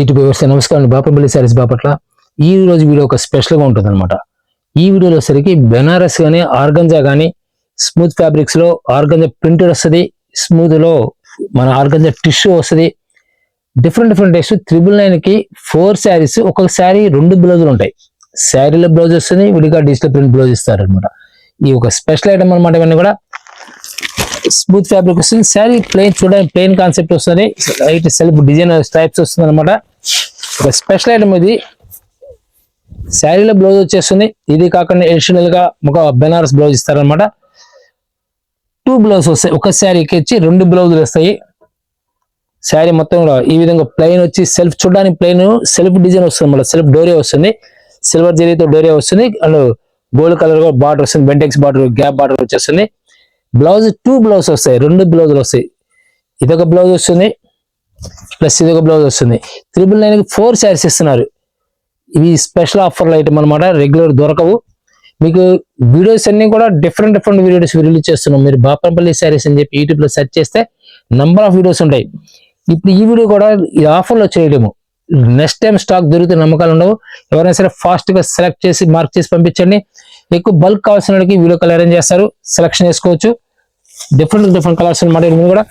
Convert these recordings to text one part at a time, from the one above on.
YouTube viewers నమస్కారం. బాపట్ల సారీస్ బాపట్ల. ఈ రోజు వీడియో ఒక స్పెషల్ గా ఉంటుంది అనమాట. ఈ వీడియోలో సరికి బెనారస్ కానీ ఆర్గంజా కానీ స్మూత్ ఫ్యాబ్రిక్స్ లో ఆర్గంజా ప్రింటెడ్ వస్తుంది, స్మూత్ లో మన ఆర్గంజా టిష్యూ వస్తుంది. డిఫరెంట్ డేస్ 999 కి 4 శారీస్. ఒక్కొక్క శారీ 2 బ్లౌజులు ఉంటాయి. శారీలో బ్లౌజ్ వస్తుంది, విడిగా డిజిటల్ ప్రింట్ బ్లౌజ్ ఇస్తారు అనమాట. ఈ ఒక స్పెషల్ ఐటమ్ అనమాట. ఇవన్నీ కూడా స్మూత్ ఫ్యాబ్రిక్ వస్తుంది. శారీ ప్లెయిన్ చూడడానికి ప్లెయిన్ కాన్సెప్ట్ వస్తుంది. లైట్ సెల్ఫ్ డిజైన్ స్ట్రైప్స్ వస్తుంది అనమాట. ఒక స్పెషల్ ఐటమ్ ఇది. శారీలో బ్లౌజ్ వచ్చేస్తుంది. ఇది కాకుండా అడిషనల్ గా ఒక బెనారస్ బ్లౌజ్ ఇస్తారనమాట. 2 బ్లౌజ్ వస్తాయి. ఒక శారీకి వచ్చి 2 బ్లౌజులు వస్తాయి. శారీ మొత్తం కూడా ఈ విధంగా ప్లెయిన్ వచ్చి సెల్ఫ్ చూడడానికి ప్లెయిన్ సెల్ఫ్ డిజైన్ వస్తుంది అనమాట. సెల్ఫ్ డోరియా వస్తుంది, సిల్వర్ జరీతో డోరియా వస్తుంది, అండ్ గోల్డ్ కలర్ బార్డర్ వస్తుంది, బెంటెక్స్ బార్డర్, గ్యాప్ బార్డర్ వచ్చేస్తుంది. బ్లౌజ్ 2 బ్లౌజ్ వస్తాయి, 2 బ్లౌజులు వస్తాయి. ఇదొక బ్లౌజ్ వస్తుంది ప్లస్ ఇదొక బ్లౌజ్ వస్తుంది. 999 కి 4 శారీస్ ఇస్తున్నారు. ఇవి స్పెషల్ ఆఫర్లు ఐటమ్ అనమాట. రెగ్యులర్ దొరకవు మీకు. వీడియోస్ అన్ని కూడా డిఫరెంట్ వీడియోస్ రిలీజ్ చేస్తున్నాం. మీరు బాపట్ల శారీస్ అని చెప్పి యూట్యూబ్ లో సెర్చ్ చేస్తే నంబర్ ఆఫ్ వీడియోస్ ఉంటాయి. ఇప్పుడు ఈ వీడియో కూడా ఈ ఆఫర్లో చేయడము. నెక్స్ట్ టైం స్టాక్ దొరికితే నమ్మకాలు ఉండవు. ఎవరైనా సరే ఫాస్ట్ గా సెలెక్ట్ చేసి మార్క్ చేసి పంపించండి. ఎక్కువ బల్క్ కావాల్సిన వాళ్ళకి వీడియో కలర్ అరేంజ్ చేస్తారు, సెలెక్షన్ చేసుకోవచ్చు. డిఫరెంట్ కలర్స్ అనమాట. ఇది కూడా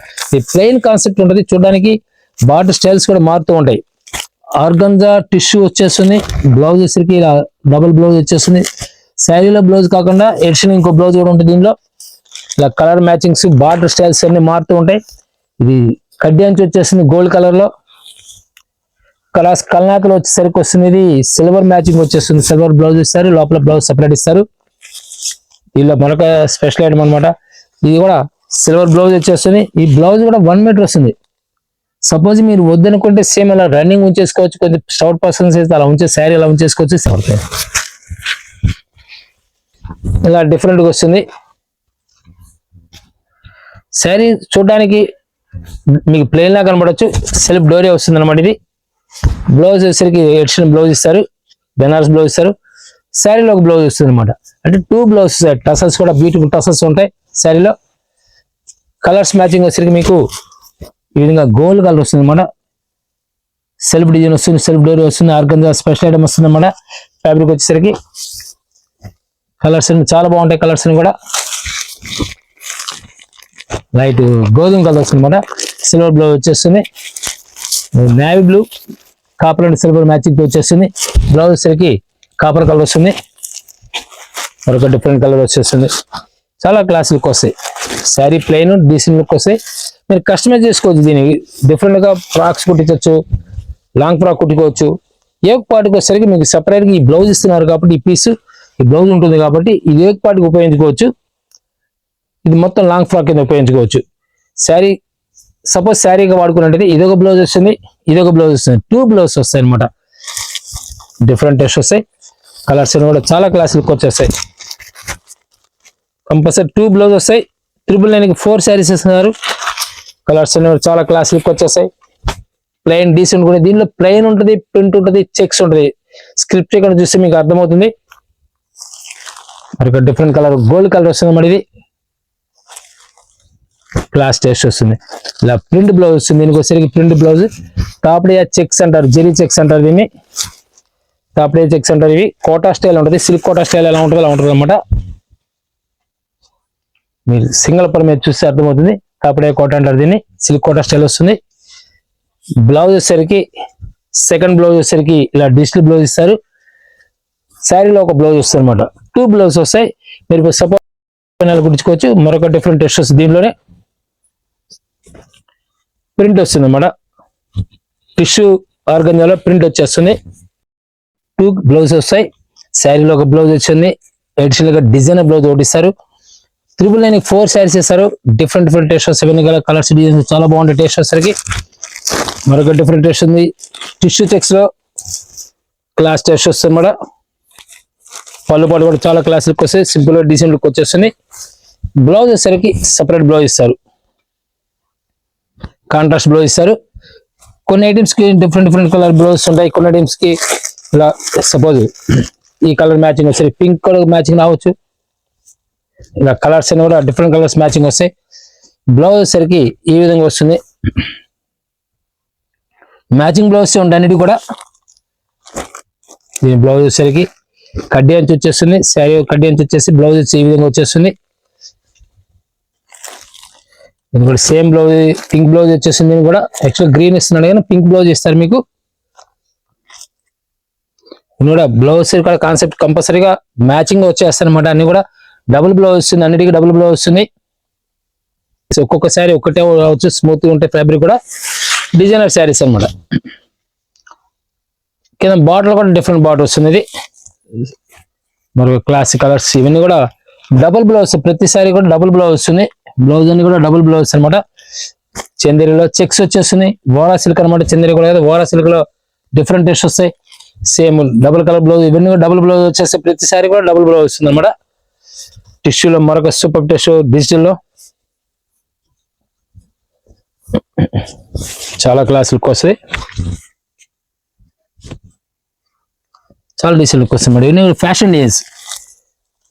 ప్లెయిన్ కాన్సెప్ట్ ఉంటుంది. చూడడానికి బార్డర్ స్టైల్స్ కూడా మారుతూ ఉంటాయి. ఆర్గంజా టిష్యూ వచ్చేస్తుంది. బ్లౌజ్ వచ్చేసరికి ఇలా డబుల్ బ్లౌజ్ వచ్చేస్తుంది. శారీలో బ్లౌజ్ కాకుండా ఎడిషన్ ఇంకో బ్లౌజ్ కూడా ఉంటుంది. దీనిలో ఇలా కలర్ మ్యాచింగ్స్, బార్డర్ స్టైల్స్ అన్ని మారుతూ ఉంటాయి. ఇది కడ్యాంచి వచ్చేస్తుంది గోల్డ్ కలర్ లో. కల్నాకలు వచ్చేసరికి వస్తుంది. ఇది సిల్వర్ మ్యాచింగ్ వచ్చేస్తుంది. సిల్వర్ బ్లౌజ్ ఇస్తారు, లోపల బ్లౌజ్ సెపరేట్ ఇస్తారు. దీనిలో మరొక స్పెషల్ ఐటమ్ అనమాట. ఇది కూడా సిల్వర్ బ్లౌజ్ వచ్చేస్తుంది. ఈ బ్లౌజ్ కూడా 1 మీటర్ వస్తుంది. సపోజ్ మీరు వద్దనుకుంటే సేమ్ అలా రన్నింగ్ ఉంచేసుకోవచ్చు. కొంచెం షార్ట్ పర్సన్స్ అయితే అలా ఉంచే శారీ అలా ఉంచేసుకోవచ్చు. ఇలా డిఫరెంట్గా వస్తుంది. శారీ చూడడానికి మీకు ప్లెయిన్ లా కనబడచ్చు. సెల్ఫ్ డోరియా వస్తుంది అనమాట. ఇది బ్లౌజ్ వచ్చేసరికి ఎడిషనల్ బ్లౌజ్ ఇస్తారు, బెనారస్ బ్లౌజ్ ఇస్తారు. శారీలో ఒక బ్లౌజ్ వస్తుంది అనమాట. అంటే 2 బ్లౌజ్ టసల్స్ కూడా బ్యూటిఫుల్ టసల్స్ ఉంటాయి శారీలో. కలర్స్ మ్యాచింగ్ వచ్చేసరికి మీకు ఈ విధంగా గోల్డ్ కలర్ వస్తుంది అనమాట. సెల్ఫ్ డిజైన్ వస్తుంది, సెల్ఫ్ డోరీ వస్తుంది, ఆర్గంజా స్పెషల్ ఐటమ్ వస్తుంది అనమాట. ఫ్యాబ్రిక్ వచ్చేసరికి కలర్స్ చాలా బాగుంటాయి. కలర్స్ కూడా లైట్ గోధుమ కలర్ వస్తుంది అనమాట. సిల్వర్ బ్లౌజ్ వచ్చేస్తుంది. Navy blue, copper and silver matching వచ్చేస్తుంది. బ్లౌజ్ వచ్చేసరికి కాపర్ కలర్ వస్తుంది. మరొక డిఫరెంట్ కలర్ వచ్చేస్తుంది. చాలా క్లాస్ లుక్ వస్తాయి. శారీ ప్లెయిన్ డీసెంట్ లుక్ వస్తాయి. మీరు కస్టమైజ్ చేసుకోవచ్చు. దీనికి డిఫరెంట్ గా ఫ్రాక్స్ కుట్టించవచ్చు, లాంగ్ ఫ్రాక్ కుట్టుకోవచ్చు. ఏ పార్టీకి వచ్చేసరికి మీకు సెపరేట్ గా ఈ బ్లౌజ్ ఇస్తున్నారు కాబట్టి ఈ పీస్ ఈ బ్లౌజ్ ఉంటుంది కాబట్టి ఇది ఏ పార్టీకి ఉపయోగించుకోవచ్చు. ఇది మొత్తం లాంగ్ ఫ్రాక్ కింద ఉపయోగించుకోవచ్చు. శారీ సపోజ్ శారీగా వాడుకున్నట్టయితే ఇదొక బ్లౌజ్ వస్తుంది, ఇదొక బ్లౌజ్ వస్తుంది. 2 బ్లౌజ్ వస్తాయి అనమాట. డిఫరెంట్ టెస్ట్ వస్తాయి. కలర్స్ కూడా చాలా క్లాస్ లుక్ వచ్చేస్తాయి. కంపల్సరీ 2 బ్లౌజ్ వస్తాయి. 999 కి 4 శారీస్ ఇస్తున్నారు. కలర్స్ చాలా క్లాస్ లుక్ వచ్చేస్తాయి. ప్లెయిన్ డీసెంట్ కూడా. దీనిలో ప్లెయిన్ ఉంటుంది, ప్రింట్ ఉంటుంది, చెక్స్ ఉంటుంది. స్క్రిప్ట్ ఇక్కడ చూస్తే మీకు అర్థమవుతుంది. మరి డిఫరెంట్ కలర్ గోల్డ్ కలర్ వస్తుంది మరి. ఇది క్లాస్ టెస్ట్ వస్తుంది. ఇలా ప్రింట్ బ్లౌజ్ వస్తుంది. దీనికి వచ్చేసరికి ప్రింట్ బ్లౌజ్. తాపడియా చెక్స్ అంటారు, జెరీ చెక్స్ అంటారు దీన్ని. తాపడియా చెక్స్ అంటారు. ఇవి కోటా స్టైల్ ఉంటుంది. సిల్క్ కోటా స్టైల్ ఎలా ఉంటుంది అలా ఉంటుంది అనమాట. మీరు సింగిల్ పర్ మీద చూస్తే అర్థమవుతుంది. తాపడియా కోట అంటారు దీన్ని. సిల్క్ కోటా స్టైల్ వస్తుంది. బ్లౌజ్ వచ్చేసరికి సెకండ్ బ్లౌజ్ వచ్చేసరికి ఇలా డిజిటల్ బ్లౌజ్ ఇస్తారు. శారీలో ఒక బ్లౌజ్ వస్తుంది అనమాట. 2 బ్లౌజ్ వస్తాయి. మీరు సపోజ్ కుట్టించుకోవచ్చు. మరొక డిఫరెంట్ టెస్ట్ వస్తుంది. దీనిలోనే ప్రింట్ వస్తుంది అనమాట. టిష్యూ ఆర్గంజాలో ప్రింట్ వచ్చేస్తుంది. 2 బ్లౌజ్ వస్తాయి. శారీలో ఒక బ్లౌజ్ వచ్చింది. అడిషనల్ గా డిజైనర్ బ్లౌజ్ ఒకటి ఇస్తారు. 999 కి 4 శారీస్ ఇస్తారు. డిఫరెంట్ టేస్ట్ వస్తాయి. కలర్స్ డిజైన్స్ చాలా బాగుంటాయి. టేస్ట్ వచ్చేసరికి మరొక డిఫరెంట్ టేస్ట్ ఉంది. టిష్యూ చెక్స్ లో క్లాస్ టేస్ట్ వస్తుంది అన్నమాట. పళ్ళు పాటు కూడా చాలా క్లాస్ లుక్ వస్తాయి. సింపుల్ గా డీసెంట్ లుక్ వచ్చేస్తుంది. బ్లౌజ్ వచ్చేసరికి సపరేట్ బ్లౌజ్ ఇస్తారు, కాంట్రాస్ట్ బ్లౌజ్ ఇస్తారు. కొన్ని ఐటమ్స్ కి డిఫరెంట్ కలర్ బ్లౌజ్ ఉంటాయి. కొన్ని ఐటమ్స్ కి ఇలా సపోజ్ ఈ కలర్ మ్యాచింగ్ వస్తాయి, పింక్ కలర్ మ్యాచింగ్ రావచ్చు. ఇలా కలర్స్ అని కూడా డిఫరెంట్ కలర్స్ మ్యాచింగ్ వస్తాయి. బ్లౌజ్ వచ్చేసరికి ఈ విధంగా వస్తుంది. మ్యాచింగ్ బ్లౌజ్ ఉంటాయి అన్నిటి కూడా. దీని బ్లౌజ్ వచ్చేసరికి కడ్డీ అంచు వచ్చేస్తుంది, శారీ కడ్డీ అంచు వచ్చేసి బ్లౌజ్ వచ్చి ఈ విధంగా వచ్చేస్తుంది. ఇది కూడా సేమ్ బ్లౌజ్, పింక్ బ్లౌజ్ వచ్చేసింది. దీని కూడా యాక్చువల్ గ్రీన్ ఇస్తున్నాడు కానీ పింక్ బ్లౌజ్ ఇస్తారు మీకు. ఇది కూడా బ్లౌజ్ కూడా కాన్సెప్ట్ కంపల్సరీగా మ్యాచింగ్ వచ్చేస్తాయి అనమాట. అన్ని కూడా డబుల్ బ్లౌజ్ వస్తుంది, అన్నిటికీ డబుల్ బ్లౌజ్ వస్తుంది. ఒక్కొక్క శారీ ఒక్కటే అవచ్చు, స్మూత్ గా ఉంటే ఫ్యాబ్రిక్ కూడా. డిజైనర్ శారీస్ అనమాట. కింద బార్డర్ కూడా డిఫరెంట్ బార్డర్ వస్తుంది. ఇది మరొక క్లాసిక్ కలర్స్, ఇవన్నీ కూడా డబుల్ బ్లౌజ్, ప్రతి శారీ కూడా డబుల్ బ్లౌజ్ వస్తుంది. బ్లౌజ్ అన్ని కూడా డబుల్ బ్లౌజ్ అనమాట. చందేరిలో చెక్స్ వచ్చేస్తుంది. వోరా సిల్క్ అనమాట. చందేరి కూడా కదా, వోరా సిల్క్ లో డిఫరెంట్ టెస్ట్ వస్తాయి. సేమ్ డబుల్ కలర్ బ్లౌజ్, ఇవన్నీ కూడా డబుల్ బ్లౌజ్ వచ్చేస్తే ప్రతి శారీ కూడా డబుల్ బ్లౌజ్ వస్తుంది అనమాట. టిష్యూలో మరొక సూపర్ టిష్యూ డిజిటల్లో చాలా క్లాస్ లుక్ వస్తాయి. చాలా డీసెంట్ లుక్ వస్తుంది మేడం. ఇవన్నీ ఫ్యాషన్ డేస్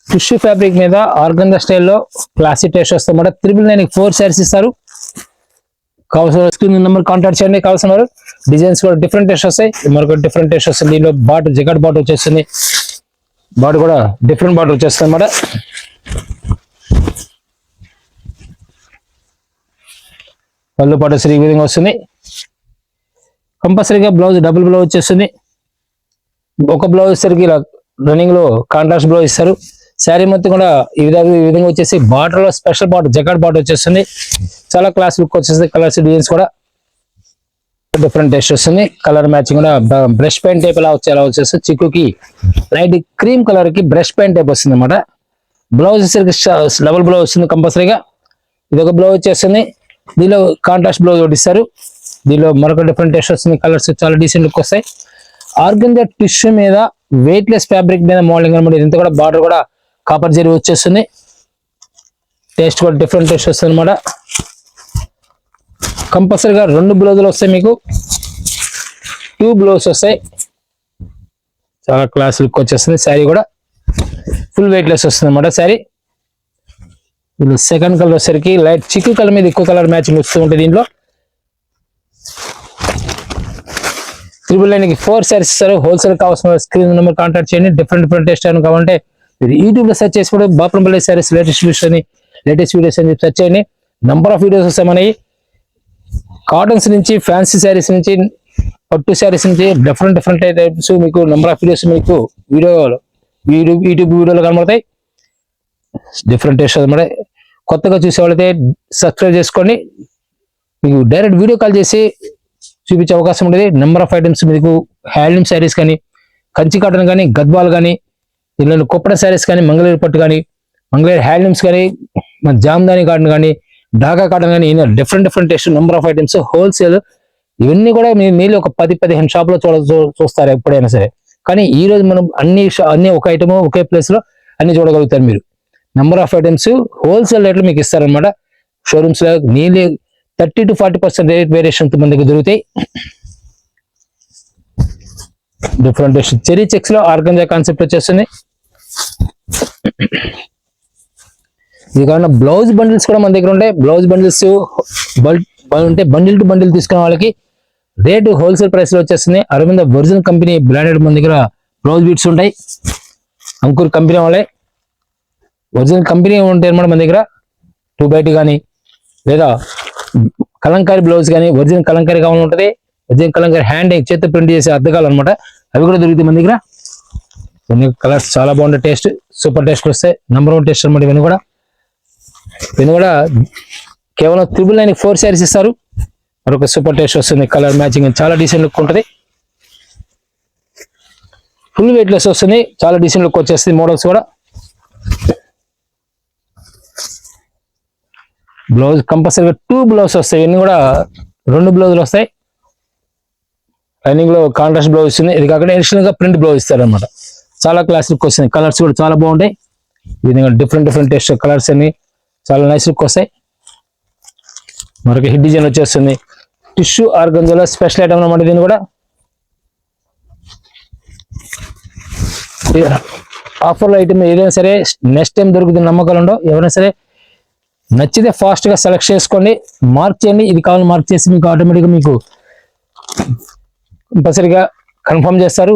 టిష్యూ ఫ్యాబ్రిక్ మీద ఆర్గంజా స్టైల్లో క్లాసిక్ టేస్ట్ వస్తాయి మేడం. 999 శారీస్ ఇస్తారు. కావాల్సిన స్క్రీన్ నెంబర్ కాంటాక్ట్ చేయండి. కావాల్సిన వారు డిజైన్స్ కూడా డిఫరెంట్ టేస్ట్ వస్తాయి. మరొక డిఫరెంట్ టేస్ట్ వస్తుంది. దీనిలో బాట్ జగట్ బాట్ వచ్చేస్తుంది. బాట్ కూడా డిఫరెంట్ బాట్ వచ్చేస్తుంది అన్నమాట. పళ్ళు పాటు ఈ విధంగా వస్తుంది. కంపల్సరీగా బ్లౌజ్ డబుల్ బ్లౌజ్ వచ్చేస్తుంది. ఒక బ్లౌజ్ వచ్చేసరికి ఇలా రన్నింగ్ లో కాంట్రాస్ట్ బ్లౌజ్ ఇస్తారు. శారీ మొత్తం కూడా ఈ విధంగా వచ్చేసి బార్డర్ లో స్పెషల్ బార్డర్ జకాట్ బార్డర్ వచ్చేస్తుంది. చాలా క్లాస్ లుక్ వచ్చేస్తుంది. కలర్స్ డిజైన్స్ కూడా డిఫరెంట్ టేస్ట్ వస్తుంది. కలర్ మ్యాచింగ్ కూడా బ్రష్ పెయింట్ టైప్ ఎలా వచ్చేస్తుంది. చిక్కుకి లైట్ క్రీమ్ కలర్ కి బ్రష్ పెయింట్ టైప్ వస్తుంది అనమాట. బ్లౌజ్ వచ్చేసరికి డబుల్ బ్లౌజ్ వస్తుంది కంపల్సరీగా. ఇది ఒక బ్లౌజ్ వచ్చేస్తుంది. దీనిలో కాంట్రాస్ట్ బ్లౌజ్ ఒకటి ఇస్తారు. దీనిలో మరొక డిఫరెంట్ టేస్ట్ వస్తుంది. కలర్స్ చాలా డీసెంట్ లుక్ వస్తాయి. ఆర్గంజా టిష్యూ మీద వెయిట్ లెస్ ఫ్యాబ్రిక్ మీద మోడలింగ్ అనమాట. ఇంత కూడా బార్డర్ కూడా కాపర్ జరీ వచ్చేస్తుంది. టేస్ట్ కూడా డిఫరెంట్ టేస్ట్ వస్తుంది అనమాట. కంపల్సరీగా 2 బ్లౌజులు వస్తాయి మీకు. 2 బ్లౌజ్ వస్తాయి. చాలా క్లాస్ లుక్ వచ్చేస్తుంది. శారీ కూడా ఫుల్ వెయిట్ లెస్ వస్తుంది అనమాట శారీ. సెకండ్ కలర్ వచ్చేసరికి లైట్ చిక్కు కలర్ మీద ఎక్కువ కలర్ మ్యాచింగ్ వస్తూ ఉంటుంది. దీంట్లో 999 4 శారీస్ ఇస్తారు. హోల్సేల్ కావాల్సిన స్క్రీన్ నెంబర్ కాంటాక్ట్ చేయండి. డిఫరెంట్ టేస్ట్ అని కావాలంటే మీరు యూట్యూబ్ లో సెర్చ్ చేసి కూడా బాపనపల్లి శారీస్ లేటెస్ట్ వీడియోస్ అని సెర్చ్ చేయండి. నంబర్ ఆఫ్ వీడియోస్ వస్తాయి మనకి. కాటన్స్ నుంచి ఫ్యాన్సీ శారీస్ నుంచి పట్టు శారీస్ నుంచి డిఫరెంట్ టైప్స్ మీకు నంబర్ ఆఫ్ వీడియోస్ మీకు యూట్యూబ్ వీడియోలో కనబడతాయి. డిఫరెంట్ టేస్ట్ అనమాట. కొత్తగా చూసే వాళ్ళైతే సబ్స్క్రైబ్ చేసుకోండి. మీకు డైరెక్ట్ వీడియో కాల్ చేసి చూపించే అవకాశం ఉంటుంది. నెంబర్ ఆఫ్ ఐటమ్స్ మీకు హ్యాండ్లూమ్ శారీస్ కానీ, కంచి కాటన్ కానీ, గద్వాల్ కానీ, దీనిలో కొప్పడ శారీస్ కానీ, మంగళగిరి పట్టు కానీ, మంగళగిరి హ్యాండ్లూమ్స్ కానీ, జామ్దాని కాటన్ కానీ, ఢాకా కాటన్ కానీ, different taste number of items wholesale. ఇవన్నీ కూడా మీరు ఒక 10-15 షాపులో చూస్తారు ఎప్పుడైనా సరే. కానీ ఈ రోజు మనం అన్ని ఒక ఐటమ్ ఒకే ప్లేస్ లో అన్ని చూడగలుగుతారు. మీరు నెంబర్ ఆఫ్ ఐటమ్స్ హోల్సేల్ రేట్లు మీకు ఇస్తారనమాట. షోరూమ్స్ లో నీళ్ళు 30 to 40% రేట్ వేరియేషన్ మన దగ్గర దొరుకుతాయి. డిఫరెంట్ చెరీ చెక్స్ లో ఆర్గంజా కాన్సెప్ట్ వచ్చేస్తుంది. ఇది కాకుండా బ్లౌజ్ బండిల్స్ కూడా మన దగ్గర ఉంటాయి. బ్లౌజ్ బండిల్స్ ఉంటే బండిల్ టు బండిల్ తీసుకునే వాళ్ళకి రేటు హోల్సేల్ ప్రైస్ లో వచ్చేస్తుంది. అరవింద ఒరిజినల్ కంపెనీ బ్రాండెడ్ మన దగ్గర బ్లౌజ్ బీట్స్ ఉంటాయి. అంకుర్ కంపెనీ వాళ్ళే ఒరిజినల్ కంపెనీ ఉంటాయి అన్నమాట మన దగ్గర. 2x2 కానీ లేదా కలంకారీ బ్లౌజ్ కానీ ఒరిజినల్ కలంకారీ కావాలని ఉంటుంది. ఒరిజినల్ కలంకారీ హ్యాండ్ చేత ప్రింట్ చేసే అద్దకాలు అనమాట. అవి కూడా దొరుకుతాయి మన దగ్గర. కొన్ని కలర్స్ చాలా బాగుంటాయి. టేస్ట్ సూపర్ టేస్ట్ వస్తాయి. నెంబర్ 1 టేస్ట్ అనమాట. ఇవన్నీ కూడా కేవలం 999 4 శారీస్ ఇస్తారు. మరొక సూపర్ టేస్ట్ వస్తుంది. కలర్ మ్యాచింగ్ చాలా డీసెంట్ లుక్ ఉంటుంది. ఫుల్ వెయిట్ లెస్ వస్తుంది. చాలా డీసెంట్ లుక్ వచ్చేస్తుంది. మోడల్స్ కూడా బ్లౌజ్ కంపల్సరీగా 2 బ్లౌజ్ వస్తాయి. ఇవన్నీ కూడా 2 బ్లౌజులు వస్తాయి. లైనింగ్ లో కాంట్రాస్ట్ బ్లౌజ్ వస్తుంది. ఇది కాకుండా అడిషనల్ గా ప్రింట్ బ్లౌజ్ ఇస్తారు అనమాట. చాలా క్లాస్ లుక్ వస్తుంది. కలర్స్ కూడా చాలా బాగుంటాయి. ఈ విధంగా డిఫరెంట్ టేస్ట్ కలర్స్ అన్ని చాలా నైస్ లుక్ వస్తాయి. మరొక హిట్ డిజైన్ వచ్చేస్తుంది. టిష్యూ ఆర్గంజాలో స్పెషల్ ఐటమ్ అన్నమాట. దీన్ని కూడా ఆఫర్లో ఐటమ్ ఏదైనా సరే నెక్స్ట్ టైం దొరుకుతున్న నమ్మకాలు ఉండవు. ఎవరైనా సరే నచ్చితే ఫాస్ట్ గా సెలెక్ట్ చేసుకోండి. మార్క్ చేయండి. ఇది కావాలి మార్క్ చేసి మీకు ఆటోమేటిక్గా మీకు కంపల్సరీగా కన్ఫర్మ్ చేస్తారు.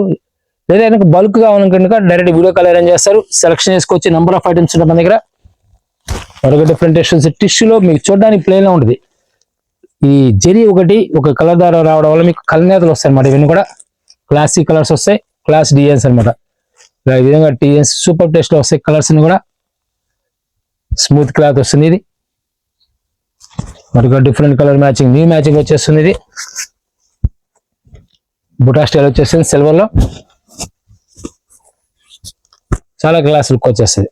లేదా బల్క్ కావాలనుకుంటే డైరెక్ట్ వీడియో కాల్ అరేంజ్ చేస్తారు. సెలెక్షన్ చేసుకోవచ్చు. నెంబర్ ఆఫ్ ఐటమ్స్ ఉంటాయి మన దగ్గర. మరొక డిఫరెంట్ టెస్ట్స్ టిష్యూలో మీకు చూడడానికి ప్లేన్ గా ఉంటుంది. ఈ జెరీ ఒక కలర్ ద్వారా రావడం వల్ల మీకు కలనేతలు వస్తాయి అన్నమాట. ఇవన్నీ కూడా క్లాసిక్ కలర్స్ వస్తాయి, క్లాస్ డిజైన్స్ అనమాట. ఈ విధంగా డిజైన్స్ సూపర్ టేస్ట్ లో వస్తాయి. కలర్స్ కూడా స్మూత్ క్లాత్ వస్తుంది. ఇది మరొక different colour matching, new matching వచ్చేస్తుంది. ఇది బుటా స్టైల్ వచ్చేస్తుంది సిల్వర్ లో, చాలా క్లాస్ లుక్ వచ్చేస్తుంది.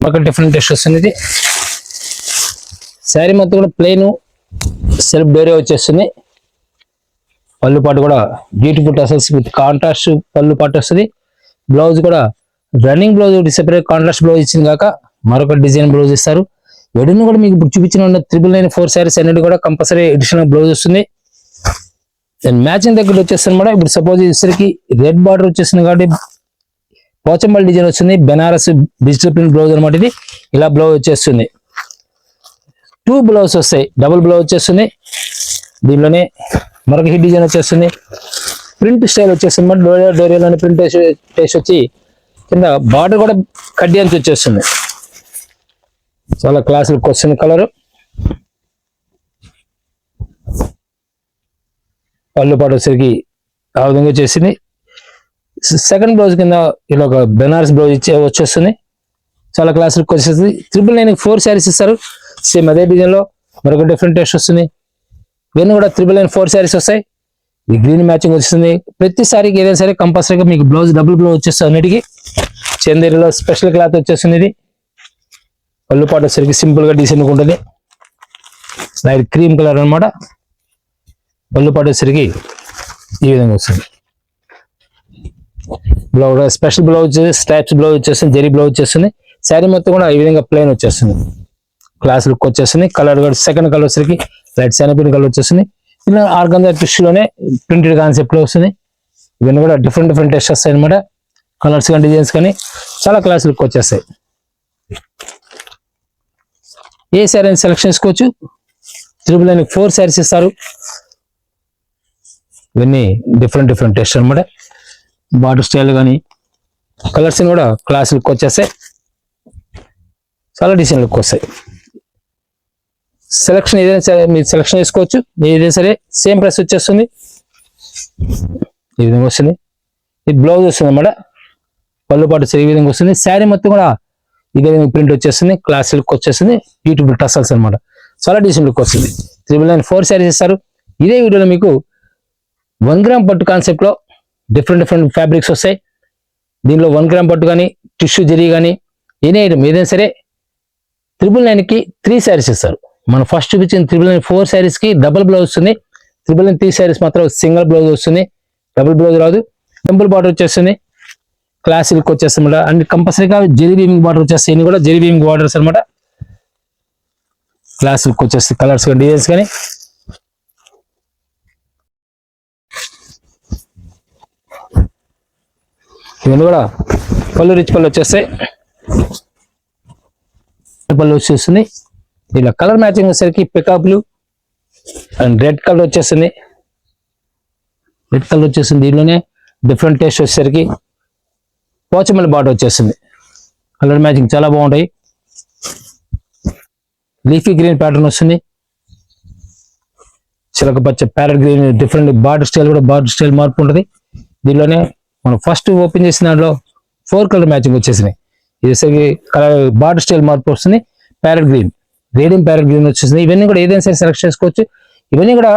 మరొక డిఫరెంట్ టెస్ట్ వస్తుంది. ఇది శారీ మొత్తం కూడా ప్లెయిన్ సెల్ఫ్ డోరీ వచ్చేస్తుంది. పళ్ళు పాటు కూడా బ్యూటిఫుల్ టసల్స్ విత్ కాంట్రాస్ట్ పళ్ళు పాటు వస్తుంది. బ్లౌజ్ కూడా running blouse separate contrast blouse ఇచ్చింది కాక మరొక డిజైన్ బ్లౌజ్ ఇస్తారు. వెడిని కూడా మీకు ఇప్పుడు చూపించిన 999 శారీస్ అన్నిటి కూడా కంపల్సరీ ఎడిషనల్ బ్లౌజ్ వస్తుంది. అండ్ మ్యాచింగ్ దగ్గర వచ్చేస్తుంది మేడం. ఇప్పుడు సపోజ్ ఇసరికి రెడ్ బార్డర్ వచ్చేస్తుంది కాబట్టి పోచంపల్లి డిజైన్ వస్తుంది. బెనారస్ డిజిటల్ ప్రింట్ బ్లౌజ్ అనమాట. ఇది ఇలా బ్లౌజ్ వచ్చేస్తుంది. 2 బ్లౌజ్ వస్తాయి, డబుల్ బ్లౌజ్ వచ్చేస్తుంది. దీనిలోనే మరొక హిట్ డిజైన్ వచ్చేస్తుంది. ప్రింట్ స్టైల్ వచ్చేస్తుంది మరి డోరియాలోని ప్రింట్ టేస్ట్ వచ్చి కింద బార్డర్ కూడా కడ్డీ అంత వచ్చేస్తుంది. చాలా క్లాస్ లుక్ వస్తుంది. కలర్ పళ్ళు పాటు వచ్చేసరికి ఆ విధంగా వచ్చేసింది. సెకండ్ బ్లౌజ్ కింద ఇలా ఒక బెనారస్ బ్లౌజ్ వచ్చేస్తుంది. చాలా క్లాస్ లుక్ వచ్చేస్తుంది. 999 4 శారీస్ ఇస్తారు. సేమ్ అదే డిజైన్ లో మరొక డిఫరెంట్ టేస్ట్ వస్తుంది. ఇవన్నీ కూడా 999 4 శారీస్ వస్తాయి. ఈ గ్రీన్ మ్యాచింగ్ వస్తుంది. ప్రతి సారీకి ఏదైనా సరే కంపల్సరీగా మీకు బ్లౌజ్ డబుల్ బ్లౌజ్ వచ్చేస్తుంది. అన్నిటికీ చందేరిలో స్పెషల్ క్లాత్ వచ్చేస్తుంది. ఇది పళ్ళు పాటు వచ్చేసరికి సింపుల్ గా డీసెంట్ ఉంటుంది. లైట్ క్రీమ్ కలర్ అనమాట. పళ్ళు పాటు వచ్చేసరికి ఈ విధంగా వస్తుంది. Blouse special blouse stripes blouse వచ్చేస్తుంది. జెరీ బ్లౌజ్ వచ్చేస్తుంది. శారీ మొత్తం కూడా ఈ విధంగా ప్లెయిన్ వచ్చేస్తుంది. క్లాస్ లుక్ వచ్చేస్తుంది. కలర్ కూడా సెకండ్ కలర్ వచ్చేసరికి లైట్ శానిపిన్ కలర్ వచ్చేస్తుంది. ఇలా ఆర్గంజా టిష్యూలోనే ప్రింటెడ్ కాన్సెప్ట్ లో వస్తుంది. ఇవన్నీ కూడా డిఫరెంట్ టెస్ట్ వస్తాయి అనమాట. కలర్స్ కానీ డిజైన్స్ కానీ చాలా క్లాస్ లుక్ వచ్చేస్తాయి. ఏ శారీ అని సెలెక్షన్ చేసుకోవచ్చు. 999 4 శారీస్ ఇస్తారు. ఇవన్నీ డిఫరెంట్ టెస్ట్ అనమాట. బార్డర్ స్టైల్ కానీ కలర్స్ కూడా క్లాస్ లుక్ వచ్చేస్తాయి. చాలా డిజైన్ లుక్ వస్తాయి. సెలక్షన్ ఏదైనా సరే మీరు సెలక్షన్ చేసుకోవచ్చు. ఏదైనా సరే సేమ్ ప్రైస్ వచ్చేస్తుంది. ఈ విధంగా వస్తుంది. ఇది బ్లౌజ్ వస్తుంది అన్నమాట. పళ్ళు పాటు ఈ విధంగా వస్తుంది. శారీ మొత్తం కూడా ఇదే విధంగా ప్రింట్ వచ్చేస్తుంది. క్లాస్ లుక్ వచ్చేస్తుంది. బ్యూటిఫుల్ టసల్స్ అనమాట. చాలా డిజైన్ లుక్ వస్తుంది. 999 4 శారీస్ ఇస్తారు. ఇదే వీడియోలో మీకు 1 గ్రామ్ పట్టు కాన్సెప్ట్ లో డిఫరెంట్ ఫ్యాబ్రిక్స్ వస్తాయి. దీనిలో 1 గ్రామ్ పట్టు కానీ టిష్యూ జరీ కానీ ఎనీ ఐటమ్ ఏదైనా సరే 999కి 3 శారీస్ ఇస్తారు. మనం ఫస్ట్ చూపించిన 999 4 శారీస్ కి డబుల్ బ్లౌజ్ వస్తుంది. 999 3 శారీస్ మాత్రం సింగిల్ బ్లౌజ్ వస్తుంది. డబుల్ బ్లౌజ్ రాదు. టెంపుల్ బార్డర్ వచ్చేస్తుంది. క్లాస్ లుక్ వచ్చేస్తుంది. అండ్ కంపల్సరీగా జెరీ వీవింగ్ బార్డర్ వచ్చేస్తాయి. ఇన్ని కూడా జెరీ వీవింగ్ బార్డర్స్ అనమాట. క్లాస్ లుక్ వచ్చేస్తుంది. కలర్స్ కానీ డిజైన్స్ కానీ ఇవన్నీ కూడా పళ్ళు రిచ్ పళ్ళు వచ్చేస్తాయి. పళ్ళు వచ్చేస్తుంది. ఇలా కలర్ మ్యాచింగ్ వచ్చేసరికి పికా బ్లూ అండ్ రెడ్ కలర్ వచ్చేస్తుంది. రెడ్ కలర్ వచ్చేస్తుంది. దీనిలోనే డిఫరెంట్ టేస్ట్ వచ్చేసరికి పోచమల్లి బార్డర్ వచ్చేస్తుంది. కలర్ మ్యాచింగ్ చాలా బాగుంటాయి. లీఫీ గ్రీన్ ప్యాటర్న్ వస్తుంది. చిలక పచ్చ parrot green different border style కూడా బార్డర్ స్టైల్ మార్పు ఉంటుంది. దీనిలోనే మనం ఫస్ట్ ఓపెన్ చేసిన దాంట్లో 4 కలర్ మ్యాచింగ్ వచ్చేసినాయి. ఇది కలర్ బార్డర్ స్టైల్ మార్పు వస్తుంది. Parrot green, radium parrot green వచ్చేసింది. ఇవన్నీ కూడా ఏదైనా సరే సెలెక్ట్ చేసుకోవచ్చు. ఇవన్నీ కూడా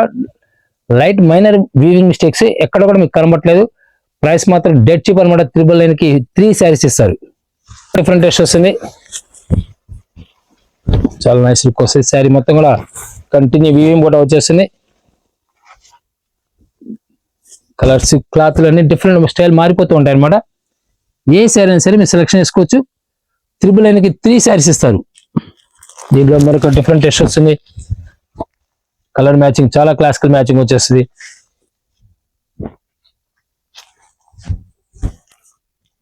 లైట్ మైనర్ వీవింగ్ మిస్టేక్స్, ఎక్కడ కూడా మీకు కనబడట్లేదు. ప్రైస్ మాత్రం డెడ్ చీప్ అనమాట. 999కి 3 శారీస్ ఇస్తారు. డిఫరెంట్ టేస్ట్ వస్తుంది. చాలా నైస్ లుక్ వస్తుంది. శారీ మొత్తం కూడా కంటిన్యూ వీవింగ్ కూడా వచ్చేస్తుంది. కలర్స్ క్లాత్లు అన్ని డిఫరెంట్ స్టైల్ మారిపోతూ ఉంటాయి అనమాట. ఏ శారీ అయినా సరే మీరు సెలెక్షన్ చేసుకోవచ్చు. 999కి 3 శారీస్ ఇస్తారు. దీంట్లో మరొక డిఫరెంట్ టేస్ట్ వస్తుంది. కలర్ మ్యాచింగ్ చాలా క్లాసికల్ మ్యాచింగ్ వచ్చేస్తుంది.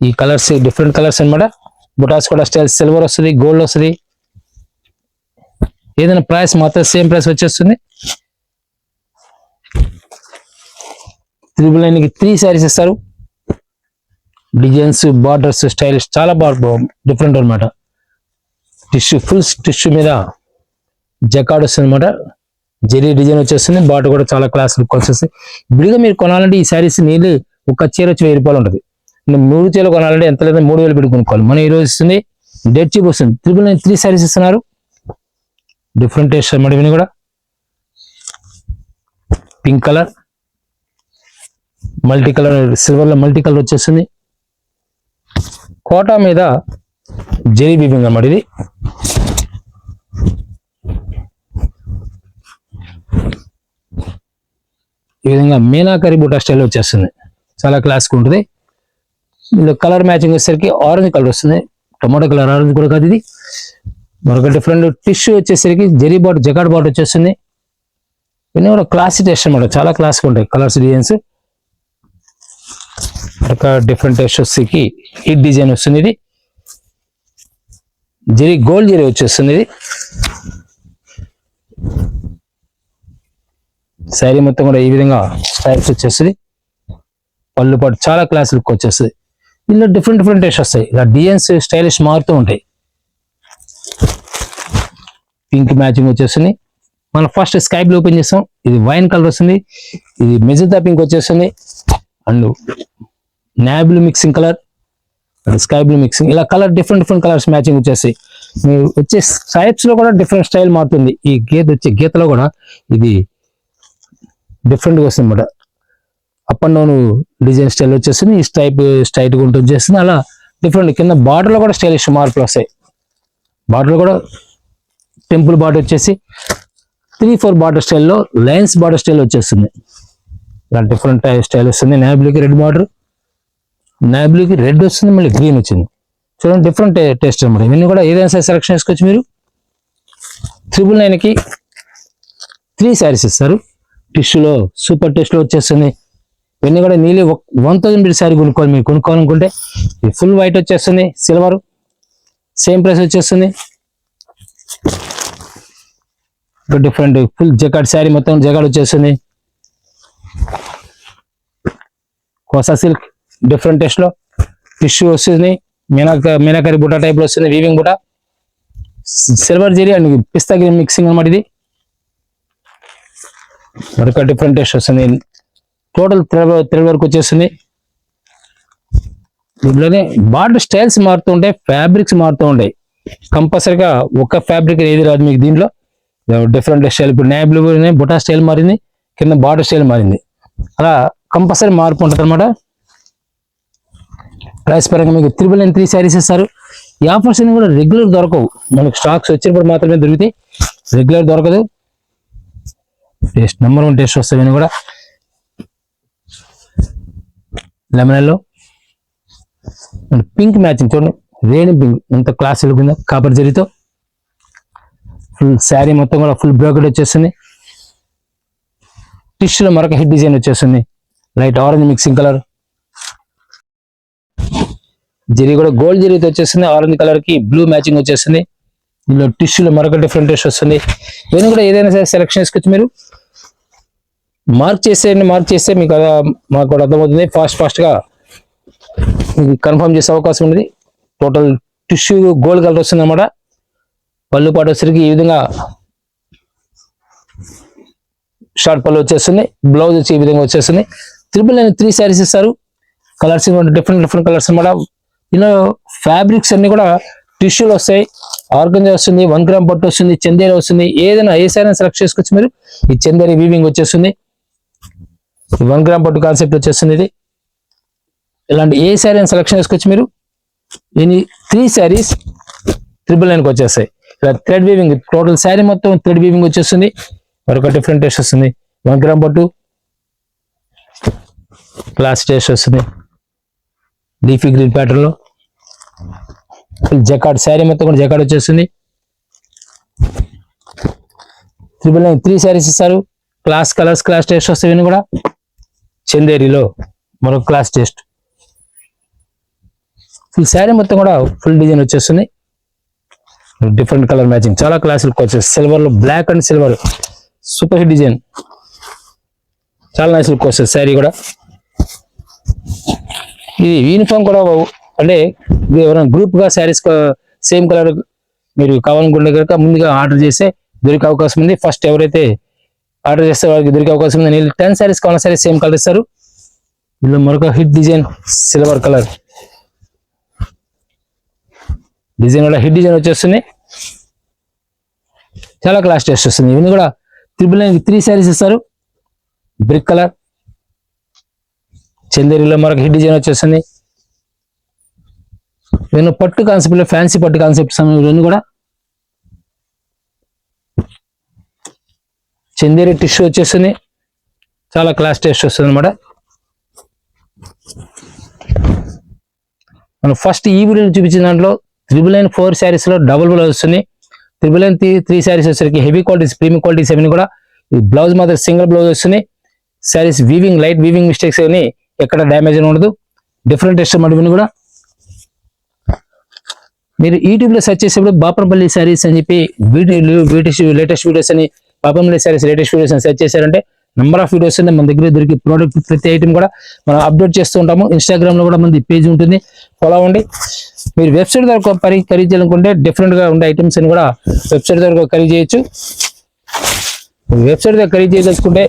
ఈ కలర్స్ డిఫరెంట్ కలర్స్ అనమాట. బుటాస్ కూడా స్టైల్ సిల్వర్ వస్తుంది, గోల్డ్ వస్తుంది. ఏదైనా ప్రైస్ మాత్రం సేమ్ ప్రైస్ వచ్చేస్తుంది. 999కి 3 శారీస్ ఇస్తారు. డిజైన్స్, బార్డర్స్, స్టైలిష్ చాలా బాగా డిఫరెంట్ అనమాట. టిష్యూ, ఫుల్ టిష్యూ మీద జకార్డ్ వస్తుంది అనమాట. జెరీ డిజైన్ వచ్చేస్తుంది. బార్డర్ కూడా చాలా క్లాస్ లుక్ వచ్చేస్తుంది. విడిగా మీరు కొనాలంటే ఈ శారీస్ నీళ్ళు ఒక చీర వచ్చి 1000 రూపాయలు ఉంటుంది. 3 చీరలు కొనాలంటే ఎంత లేదా 3000 పెట్టి కొనుక్కోవాలి. మనం ఈ రోజు ఇస్తుంది డెడ్ చీప్ వస్తుంది. 999 3 శారీస్ ఇస్తున్నారు. డిఫరెంట్ టేస్ట్ అనమాట. ఇవన్నీ కూడా pink colour, multi colour, silver లో మల్టీ కలర్ వచ్చేస్తుంది. కోటా మీద జెరీ వీవింగ్ అన్నమాట. ఇది ఈ విధంగా మీనాకరి బూటా స్టైల్ వచ్చేస్తుంది. చాలా క్లాస్గా ఉంటుంది. ఇందులో కలర్ మ్యాచింగ్ వచ్చేసరికి ఆరెంజ్ కలర్ వస్తుంది. టమాటో కలర్, ఆరెంజ్ కూడా కాదు ఇది. మరొక డిఫరెంట్ టిష్యూ వచ్చేసరికి జెరీ బాట్, జకార్డ్ బాట్ వచ్చేస్తుంది. ఇవన్నీ కూడా క్లాసిక్ టేస్ట్ అనమాట. చాలా క్లాస్గా ఉంటాయి కలర్స్, డిజైన్స్. ఒక డిఫరెంట్ టేస్ట్ వచ్చేసి ఈ డిజైన్ వస్తుంది. ఇది జెరీ, గోల్డ్ జెరీ వచ్చేస్తుంది. ఇది శారీ మొత్తం కూడా ఈ విధంగా స్టైల్స్ వచ్చేస్తుంది. పళ్ళు పాటు చాలా క్లాస్ లుక్ వచ్చేస్తుంది. ఇందులో డిఫరెంట్ డిఫరెంట్ టేస్ట్ వస్తాయి. ఇలా డిజైన్స్, స్టైలిష్ మారుతూ ఉంటాయి. పింక్ మ్యాచింగ్ వచ్చేస్తుంది. మనం ఫస్ట్ స్కై బ్లూ ఓపెన్ చేస్తాం. ఇది వైన్ కలర్ వస్తుంది. ఇది మెజంతా పింక్ వచ్చేస్తుంది. అండ్ నాబ్లూ mixing colour, sky blue mixing, ఇలా colour different different colours matching వచ్చేసి మీరు వచ్చే స్ట్రైప్స్ లో కూడా డిఫరెంట్ స్టైల్ మారుతుంది. ఈ వచ్చే గీతలో కూడా ఇది డిఫరెంట్ గా వస్తుంది అన్నమాట. Up and down design style వచ్చేస్తుంది. ఈ స్ట్రైట్ గా ఉంటుంది వచ్చేస్తుంది. అలా డిఫరెంట్ కింద బార్డర్ లో కూడా స్టైలిష్ మార్పులు వస్తాయి. బార్డర్ లో కూడా టెంపుల్ బార్డర్ వచ్చేసి 3-4 బార్డర్ స్టైల్లో లైన్స్ బార్డర్ స్టైల్ వచ్చేస్తుంది. ఇలా డిఫరెంట్ స్టైల్ వస్తుంది. నాబ్లూకి రెడ్ బార్డర్, నాబ్లూకి రెడ్ వస్తుంది, మళ్ళీ గ్రీన్ వచ్చింది. చూడండి డిఫరెంట్ టేస్ట్ అనమాట. ఇవన్నీ కూడా ఏదైనా సరే సెలెక్షన్ చేసుకోవచ్చు మీరు. 999కి 3 శారీస్ ఇస్తారు. టిష్యూలో సూపర్ టేస్ట్లో వచ్చేస్తుంది. ఇవన్నీ కూడా నీళ్ళు 1000 బిల్ శారీ కొనుక్కోవాలి. మీరు కొనుక్కోవాలనుకుంటే ఇది ఫుల్ వైట్ వచ్చేస్తుంది. సిల్వర్ సేమ్ ప్రైస్ వచ్చేస్తుంది. డిఫరెంట్ ఫుల్ జకార్డ్ శారీ, మొత్తం జకార్డ్ వచ్చేస్తుంది. కోసా సిల్క్ డిఫరెంట్ టేస్ట్ లో టిష్యూ వస్తుంది. మీనాకరి బుట్ట టైప్ లో వస్తుంది. Weaving butta, silver zari and pista green mixing అన్నమాట. ఇది మరొక డిఫరెంట్ టేస్ట్ వస్తుంది. టోటల్ థ్రెడ్ వర్క్ వచ్చేస్తుంది. దీంట్లోనే బార్డర్ స్టైల్స్ మారుతూ ఉంటాయి, ఫ్యాబ్రిక్స్ మారుతూ ఉంటాయి. కంపల్సరీగా ఒక ఫ్యాబ్రిక్ ఏది రాదు మీకు దీంట్లో. డిఫరెంట్ స్టైల్, ఇప్పుడు నేబ్లూ బుటా స్టైల్ మారింది, కింద బార్డర్ స్టైల్ మారింది. అలా కంపల్సరీ మార్పు ఉంటుంది అనమాట. ప్రైస్ పరంగా మీకు 3 శారీస్ ఇస్తారు. ఈ ఆఫర్స్ అన్ని కూడా రెగ్యులర్ దొరకవు. మనకు స్టాక్స్ వచ్చినప్పుడు మాత్రమే దొరుకుతాయి, రెగ్యులర్ దొరకదు. టేస్ట్ నెంబర్ 1 టేస్ట్ వస్తాయి. ఇవన్నీ కూడా lemon yellow and pink matching. చూడండి రేణి పింక్ ఎంత క్లాస్ కింద కాపర్ జరీతో ఫుల్ శారీ మొత్తం కూడా ఫుల్ బ్రోకెట్ వచ్చేస్తుంది. టిష్యూలో మరొక హిట్ డిజైన్ వచ్చేస్తుంది. Light orange mixing colour, zari కూడా గోల్డ్ జరీతో వచ్చేస్తుంది. ఆరెంజ్ కలర్ కి బ్లూ మ్యాచింగ్ వచ్చేస్తుంది. ఇందులో టిష్యూలో మరొక డిఫరెంట్ టేస్ట్ వస్తుంది. ఇవన్నీ కూడా ఏదైనా సరే సెలెక్షన్ చేసుకోవచ్చు. మీరు మార్క్ చేస్తే మీకు మాకు కూడా అర్థమవుతుంది. ఫాస్ట్ గా కన్ఫర్మ్ చేసే అవకాశం ఉంది. టోటల్ టిష్యూ గోల్డ్ కలర్ వస్తుంది అన్నమాట. పళ్ళు పాటు వచ్చేసరికి ఈ విధంగా షార్ట్ పళ్ళు వచ్చేస్తుంది. బ్లౌజ్ వచ్చి ఈ విధంగా వచ్చేస్తుంది. 3 శారీస్ ఇస్తారు. కలర్స్ డిఫరెంట్ కలర్స్ అన్నమాట. ఇందులో ఫ్యాబ్రిక్స్ అన్ని కూడా టిష్యూలు వస్తాయి. ఆర్గంజా వస్తుంది, 1 గ్రామ్ పట్టు వస్తుంది, చందేరి వస్తుంది. ఏదైనా ఏ శారీ సెలెక్ట్ చేసుకోవచ్చు మీరు. ఈ చందేరి వీవింగ్ వచ్చేస్తుంది. 1 గ్రామ్ పట్టు కాన్సెప్ట్ వచ్చేస్తుంది. ఇది ఇలాంటి ఏ శారీ సెలెక్షన్ చేసుకోవచ్చు మీరు. దీని 3 శారీస్ 999కి వచ్చేస్తాయి. ఇలా థ్రెడ్ వీవింగ్, టోటల్ శారీ మొత్తం థ్రెడ్ వీవింగ్ వచ్చేస్తుంది. మరొక డిఫరెంట్ టేస్ట్ వస్తుంది. 1 గ్రామ్ పట్టు క్లాస్ టేస్ట్ వస్తుంది. లీఫీ గ్రీన్ ప్యాటర్న్ లో జకార్డ్ శారీ మొత్తం కూడా జకార్డ్ వచ్చేస్తుంది. 3 శారీస్ ఇస్తారు. క్లాస్ కలర్స్, క్లాస్ టేస్ట్ వస్తాయి. ఇవన్నీ కూడా చందేరిలో మరొక క్లాస్ టేస్ట్. ఫుల్ శారీ మొత్తం కూడా ఫుల్ డిజైన్ వచ్చేస్తుంది. డిఫరెంట్ కలర్ మ్యాచింగ్, చాలా క్లాస్ లుక్ వచ్చేస్తుంది. సిల్వర్ లో black and silver super hit design, చాలా నైస్ లుక్ వస్తుంది శారీ కూడా. ఇది యూనిఫామ్ కూడా అంటే ఎవరైనా గ్రూప్గా శారీస్ సేమ్ కలర్ మీరు కావాలనుకుంటే కనుక ముందుగా ఆర్డర్ చేస్తే దొరికే అవకాశం ఉంది. ఫస్ట్ ఎవరైతే ఆర్డర్ చేస్తే వాళ్ళకి దొరికే అవకాశం ఉంది. నేను 10 శారీస్ కావాలన్నా సరే సేమ్ కలర్ ఇస్తారు. ఇందులో మరొక hit design silver colour design కూడా హిట్ డిజైన్ వచ్చేస్తుంది. చాలా క్లాస్ టెస్ట్ వస్తుంది. ఇవన్నీ కూడా 3 శారీస్ ఇస్తారు. బ్రిక్ కలర్ చందేరిలో మరొక హిట్ డిజైన్ వచ్చేస్తుంది. ఇవన్నీ పట్టు కాన్సెప్ట్ లో ఫ్యాన్సీ పట్టు కాన్సెప్ట్ ఇవన్నీ కూడా చందేరి టిష్యూ వచ్చేస్తుంది. చాలా క్లాస్ టెస్ట్ వస్తుంది అనమాట. మనం ఫస్ట్ ఈ వీడియో చూపించిన దాంట్లో 4 శారీస్ లో డబుల్ బ్లౌజ్ వస్తుంది. 3 శారీస్ వచ్చేసరికి హెవీ క్వాలిటీస్ ప్రీమియం క్వాలిటీస్ అవన్నీ కూడా ఈ బ్లౌజ్ మాత్రం సింగిల్ బ్లౌజ్ వస్తుంది. Saris weaving light weaving mistakes అని ఎక్కడ డ్యామేజ్ అని ఉండదు. డిఫరెంట్ టెస్ట్ అన్నమాట. ఇవన్నీ కూడా మీరు యూట్యూబ్ లో సెర్చ్ చేసేప్పుడు బాపనపల్లి శారీస్ అని చెప్పి లేటెస్ట్ వీడియోస్ అని బాపనపల్లి శారీస్ లేటెస్ట్ వీడియోస్ అని సెర్చ్ చేశారంటే నెంబర్ ఆఫ్ వీడియోస్ మన దగ్గర దొరికి ప్రోడక్ట్ ప్రతి ఐటమ్ కూడా మనం అప్డేట్ చేస్తూ ఉంటాము. ఇన్స్టాగ్రామ్ లో కూడా మనది పేజ్ ఉంటుంది, ఫాలో అవ్వండి. మీరు వెబ్సైట్ ద్వారా ఖరీదు చేయాలనుకుంటే డిఫరెంట్ గా ఉండే ఐటమ్స్ అని కూడా వెబ్సైట్ ద్వారా ఖరీదు చేయొచ్చు. వెబ్సైట్ ద్వారా ఖరీదు చేయదలుచుకుంటే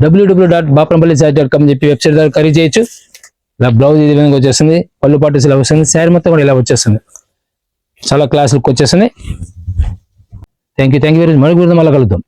www.bapanapallisarees.com చెప్పి వెబ్సైట్ ద్వారా ఖరీదు చేయొచ్చు. ఇలా బ్లౌజ్ ఇది విధంగా వచ్చేస్తుంది, పళ్ళు పాటు ఇలా వస్తుంది, శారీ మొత్తం కూడా ఇలా వచ్చేస్తుంది. చాలా క్లాస్ లుక్ వచ్చేస్తుంది. Thank you very much. మళ్ళీ కలుద్దాం.